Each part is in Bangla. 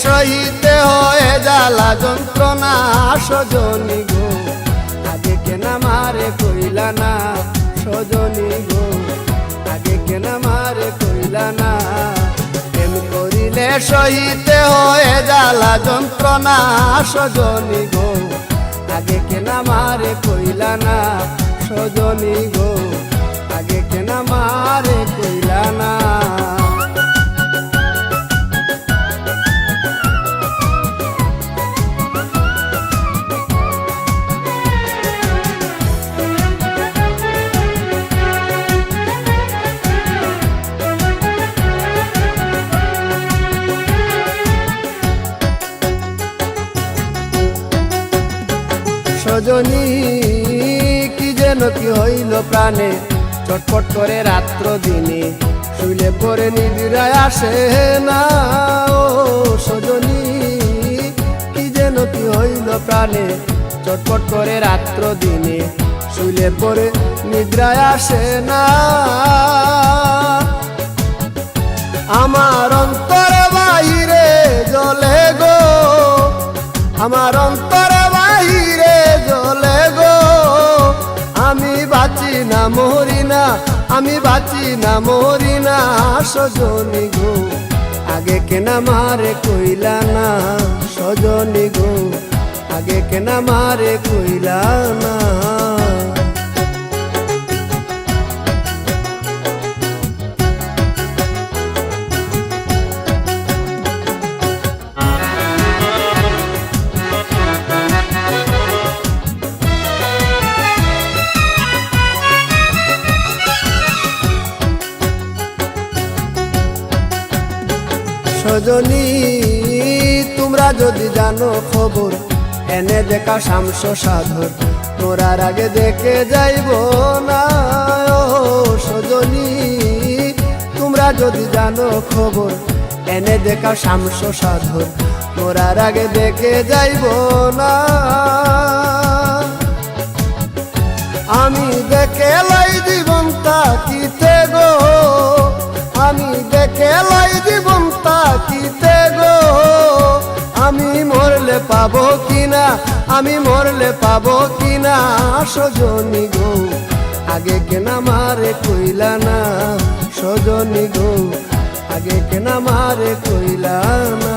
সহিতে হয়ে জ্বালা যন্ত্রণা সজনী গো, আগে কেন আমারে কইলা না সজনী গো, আগে কেন আমারে কইলা না। প্রেম করিলে সহিতে হয়ে জ্বালা যন্ত্রণা সজনী গো, আগে কেন আমারে কইলা না সজনী গো, আগে কেন আমারে কইলা না। সজনী কি যেন কি হইল প্রাণে, চটপট করে রাত্র দিনে, শুইলে পরে নিদ্রায় আসে না। ও সজনী কি যেন কি হইল প্রাণে, চটপট করে রাত্র দিনে, শুইলে পরে নিদ্রায় আসে না। আমার অন্তর বাহিরে জ্বলে গো, আমার অন্তর বাহিরে জ্বলে গো, আমি বাঁচি না মরি না, আমি বাঁচি না মরি না সজনী গো, আগে কেন আমারে কইলা না সজনী গো, আগে কেন আমারে কইলা না। সজনী তোমরা যদি জানো খবর, এনে দেখা শামস সাধর, মোরার আগে দেখে যাইব না। ও সজনী তোমরা যদি জানো খবর, এনে দেখা শামস সাধর, মোরার আগে দেখে যাইব না। আমি দেখে লাই জীবন তাকিতে গো, আমি দেখে লাই জীবন তাকিতে গো, আমি মরলে পাবো কিনা, আমি মরলে পাবো কিনা সজনী গো, আগে কেন আমারে কইলা না সজনী গো, আগে কেন আমারে কইলা না।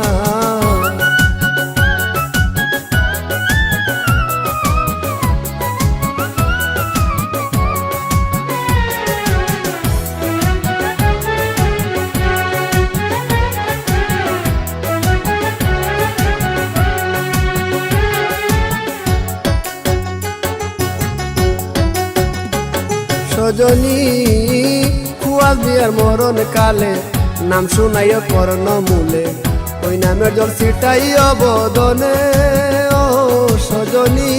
সজনী খুয়াল বিয়ার মরণ কালে, নাম শুনাইও কর্ণ মূলে, ওই নামের জল ছিটাইও বদনে। ও সজনী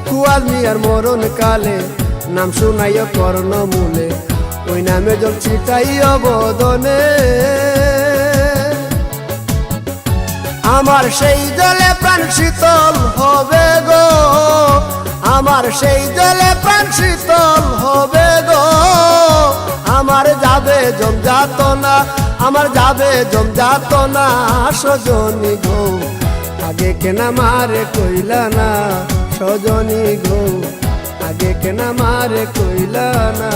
খুয়াল বিয়ার মরণ কালে, নাম শুনাইও কর্ণ মূলে, ওই নামের জল ছিটাইও বদনে। আমার সেই জলে প্রাণ শীতল হবে গো, আমার সেই জলে প্রাণ শীতল হবে গো, আমার যাবে জমযাতনা, আমার যাবে জমযাতনা সজনী গো, আগে কেন আমারে কইলা না সজনী গো, আগে কেন আমারে কইলা না।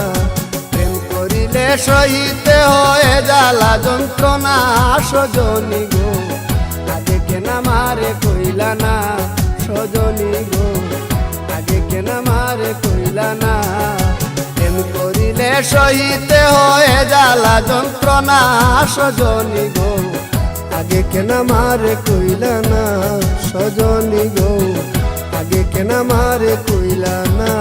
প্রেম করিলে সহিতে হয়ে জ্বালা যন্ত্রণা সজনী গো, আগে কেন আমারে কইলা না সজনী গো, আগে কেন আমারে কইলা না। প্রেম করিলে সহিতে হয়ে জ্বালা যন্ত্রণা সজনী গো, আগে কেন আমারে কইলা না সজনী গো, আগে কেন আমারে কইলা না।